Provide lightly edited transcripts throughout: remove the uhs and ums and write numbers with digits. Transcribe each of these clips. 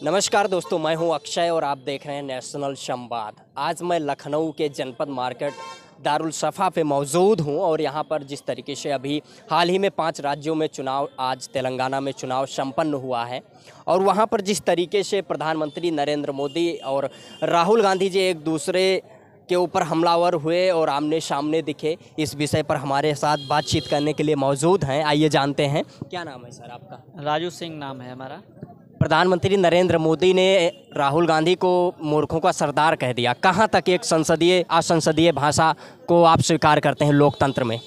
नमस्कार दोस्तों, मैं हूं अक्षय और आप देख रहे हैं नेशनल संवाद। आज मैं लखनऊ के जनपद मार्केट दारुल सफ़ा पे मौजूद हूं और यहां पर जिस तरीके से अभी हाल ही में 5 राज्यों में चुनाव, आज तेलंगाना में चुनाव संपन्न हुआ है और वहां पर जिस तरीके से प्रधानमंत्री नरेंद्र मोदी और राहुल गांधी जी एक दूसरे के ऊपर हमलावर हुए और आमने सामने दिखे, इस विषय पर हमारे साथ बातचीत करने के लिए मौजूद हैं। आइए जानते हैं, क्या नाम है सर आपका? राजू सिंह नाम है हमारा। प्रधानमंत्री नरेंद्र मोदी ने राहुल गांधी को मूर्खों का सरदार कह दिया। कहाँ तक एक संसदीय असंसदीय भाषा को आप स्वीकार करते हैं लोकतंत्र में?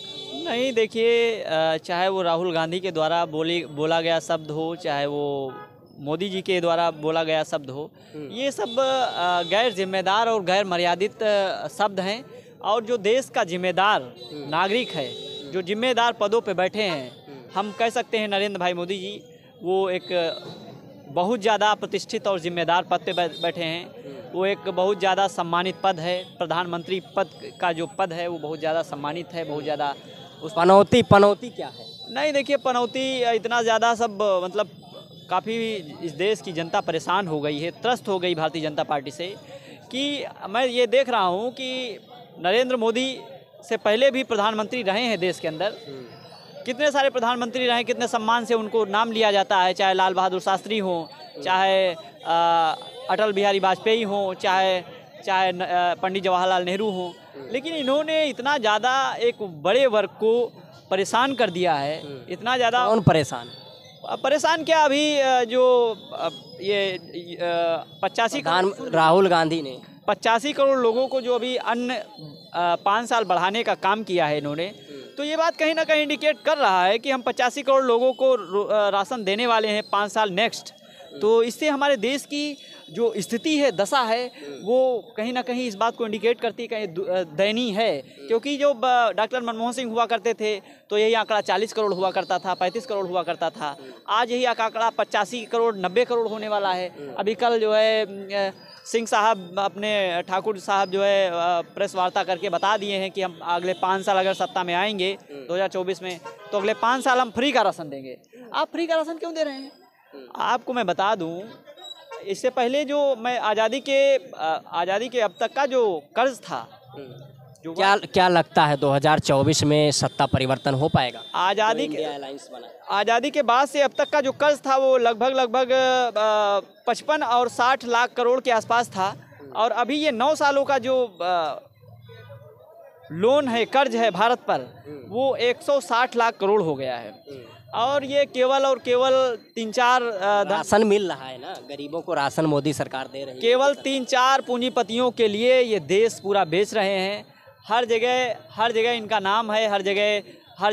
नहीं, देखिए, चाहे वो राहुल गांधी के द्वारा बोला गया शब्द हो, चाहे वो मोदी जी के द्वारा बोला गया शब्द हो, ये सब गैर जिम्मेदार और गैर मर्यादित शब्द हैं। और जो देश का जिम्मेदार नागरिक है, जो जिम्मेदार पदों पे बैठे हैं, हम कह सकते हैं नरेंद्र भाई मोदी जी वो एक बहुत ज़्यादा प्रतिष्ठित और जिम्मेदार पद पे बैठे हैं। वो एक बहुत ज़्यादा सम्मानित पद है। प्रधानमंत्री पद का जो पद है वो बहुत ज़्यादा सम्मानित है, बहुत ज़्यादा। उस पनौती क्या है? नहीं, देखिए, पनौती इतना ज़्यादा सब मतलब काफ़ी इस देश की जनता परेशान हो गई है, त्रस्त हो गई भारतीय जनता पार्टी से। कि मैं ये देख रहा हूँ कि नरेंद्र मोदी से पहले भी प्रधानमंत्री रहे हैं देश के अंदर, कितने सारे प्रधानमंत्री रहे, कितने सम्मान से उनको नाम लिया जाता है, चाहे लाल बहादुर शास्त्री हों, चाहे अटल बिहारी वाजपेयी हों, चाहे पंडित जवाहरलाल नेहरू हों। लेकिन इन्होंने इतना ज़्यादा एक बड़े वर्ग को परेशान कर दिया है, इतना ज़्यादा। कौन परेशान क्या? अभी जो ये 85 राहुल गांधी ने 85 करोड़ लोगों को जो अभी अन्य 5 साल बढ़ाने का काम किया है इन्होंने, तो ये बात कहीं ना कहीं इंडिकेट कर रहा है कि हम 85 करोड़ लोगों को राशन देने वाले हैं 5 साल नेक्स्ट। तो इससे हमारे देश की जो स्थिति है, दशा है, वो कहीं ना कहीं इस बात को इंडिकेट करती है, कहीं दयनीय है। क्योंकि जो डॉक्टर मनमोहन सिंह हुआ करते थे तो यही आंकड़ा 40 करोड़ हुआ करता था, 35 करोड़ हुआ करता था। आज यही आंकड़ा 85 करोड़ 90 करोड़ होने वाला है। अभी कल जो है सिंह साहब, अपने ठाकुर साहब जो है प्रेस वार्ता करके बता दिए हैं कि हम अगले 5 साल अगर सत्ता में आएंगे 2024 में, तो अगले 5 साल हम फ्री का राशन देंगे। आप फ्री का राशन क्यों दे रहे हैं? आपको मैं बता दूं, इससे पहले जो मैं आज़ादी के अब तक का जो कर्ज था, जो क्या लगता है 2024 में सत्ता परिवर्तन हो पाएगा? आज़ादी के बाद से अब तक का जो कर्ज था वो लगभग 55 और 60 लाख करोड़ के आसपास था। और अभी ये 9 सालों का जो लोन है, कर्ज है भारत पर, वो 160 लाख करोड़ हो गया है। और ये केवल 3-4 राशन मिल रहा है ना, गरीबों को राशन मोदी सरकार दे रही है। केवल 3-4 पूंजीपतियों के लिए ये देश पूरा बेच रहे हैं। हर जगह इनका नाम है, हर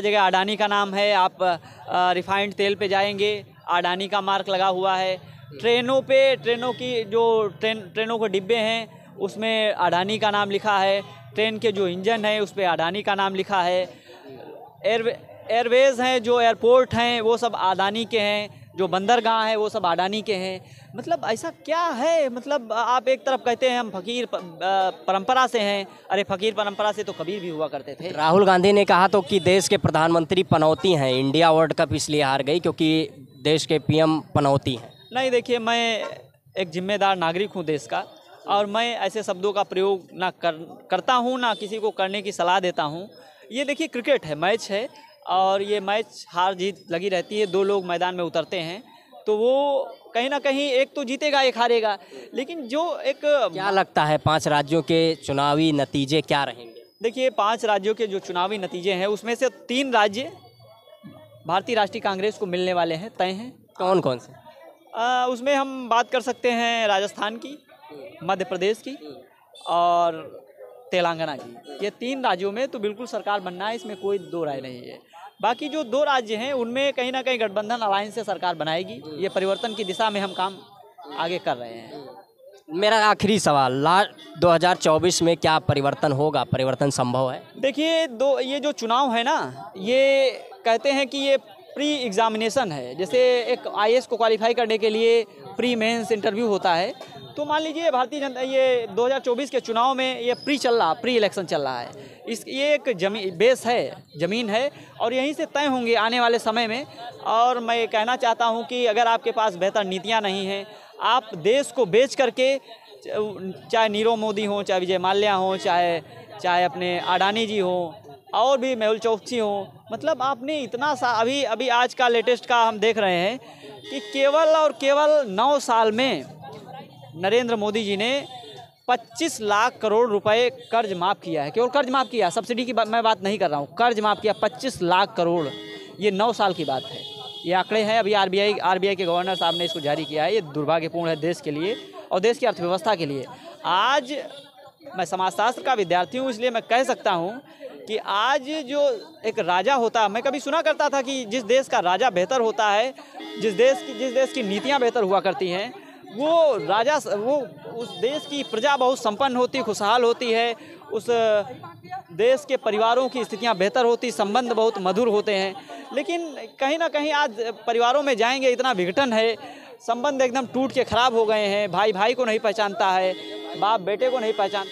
जगह अडानी का नाम है। आप रिफाइंड तेल पे जाएंगे, अडानी का मार्क लगा हुआ है। ट्रेनों के डिब्बे हैं, उसमें अडानी का नाम लिखा है। ट्रेन के जो इंजन है उस पर अडानी का नाम लिखा है। एयरवेज़ हैं, जो एयरपोर्ट हैं, वो सब अडानी के हैं। जो बंदरगाह है वो सब अडानी के हैं। मतलब ऐसा क्या है? मतलब आप एक तरफ कहते हैं हम फकीर परंपरा से हैं। अरे फकीर परंपरा से तो कबीर भी हुआ करते थे। राहुल गांधी ने कहा तो कि देश के प्रधानमंत्री पनौती हैं, इंडिया वर्ल्ड कप इसलिए हार गई क्योंकि देश के पीएम पनौती हैं। नहीं, देखिए, मैं एक जिम्मेदार नागरिक हूँ देश का, और मैं ऐसे शब्दों का प्रयोग ना करता हूँ, ना किसी को करने की सलाह देता हूँ। ये देखिए, क्रिकेट है, मैच है, और ये मैच हार जीत लगी रहती है। 2 लोग मैदान में उतरते हैं तो वो कहीं ना कहीं एक तो जीतेगा, एक हारेगा। लेकिन जो एक क्या लगता है 5 राज्यों के चुनावी नतीजे क्या रहेंगे? देखिए, 5 राज्यों के जो चुनावी नतीजे हैं उसमें से 3 राज्य भारतीय राष्ट्रीय कांग्रेस को मिलने वाले हैं, तय हैं। कौन कौन से? उसमें हम बात कर सकते हैं राजस्थान की, मध्य प्रदेश की और तेलंगाना की। ये 3 राज्यों में तो बिल्कुल सरकार बनना है, इसमें कोई 2 राय नहीं है। बाकी जो 2 राज्य हैं उनमें कहीं ना कहीं गठबंधन अलायंस से सरकार बनाएगी। ये परिवर्तन की दिशा में हम काम आगे कर रहे हैं। मेरा आखिरी सवाल, 2024 में क्या परिवर्तन होगा? परिवर्तन संभव है? देखिए, ये जो चुनाव है ना, ये कहते हैं कि ये प्री एग्जामिनेशन है। जैसे एक IAS को क्वालिफाई करने के लिए प्री मेंस इंटरव्यू होता है, तो मान लीजिए भारतीय जनता ये 2024 के चुनाव में ये प्री इलेक्शन चल रहा है। ये एक ज़मीन है और यहीं से तय होंगे आने वाले समय में। और मैं कहना चाहता हूं कि अगर आपके पास बेहतर नीतियां नहीं हैं, आप देश को बेच करके, चाहे नीरव मोदी हों, चाहे विजय माल्या हों, चाहे अपने अडानी जी हों, और भी मेहुल चोकसी हों, मतलब आपने इतना सा अभी आज का लेटेस्ट का हम देख रहे हैं कि केवल और केवल 9 साल में नरेंद्र मोदी जी ने 25 लाख करोड़ रुपए कर्ज माफ़ किया है। केवल कर्ज माफ़ किया, सब्सिडी की मैं बात नहीं कर रहा हूँ, कर्ज माफ़ किया 25 लाख करोड़। ये 9 साल की बात है, ये आंकड़े हैं। अभी आरबीआई के गवर्नर साहब ने इसको जारी किया है। ये दुर्भाग्यपूर्ण है देश के लिए और देश की अर्थव्यवस्था के लिए। आज मैं समाजशास्त्र का विद्यार्थी हूँ, इसलिए मैं कह सकता हूँ कि आज जो एक राजा होता है, मैं कभी सुना करता था कि जिस देश का राजा बेहतर होता है, जिस देश की नीतियाँ बेहतर हुआ करती हैं, वो उस देश की प्रजा बहुत संपन्न होती, खुशहाल होती है, उस देश के परिवारों की स्थितियां बेहतर होती, संबंध बहुत मधुर होते हैं। लेकिन कहीं ना कहीं आज परिवारों में जाएंगे, इतना विघटन है, संबंध एकदम टूट के खराब हो गए हैं। भाई भाई को नहीं पहचानता है, बाप बेटे को नहीं पहचानता।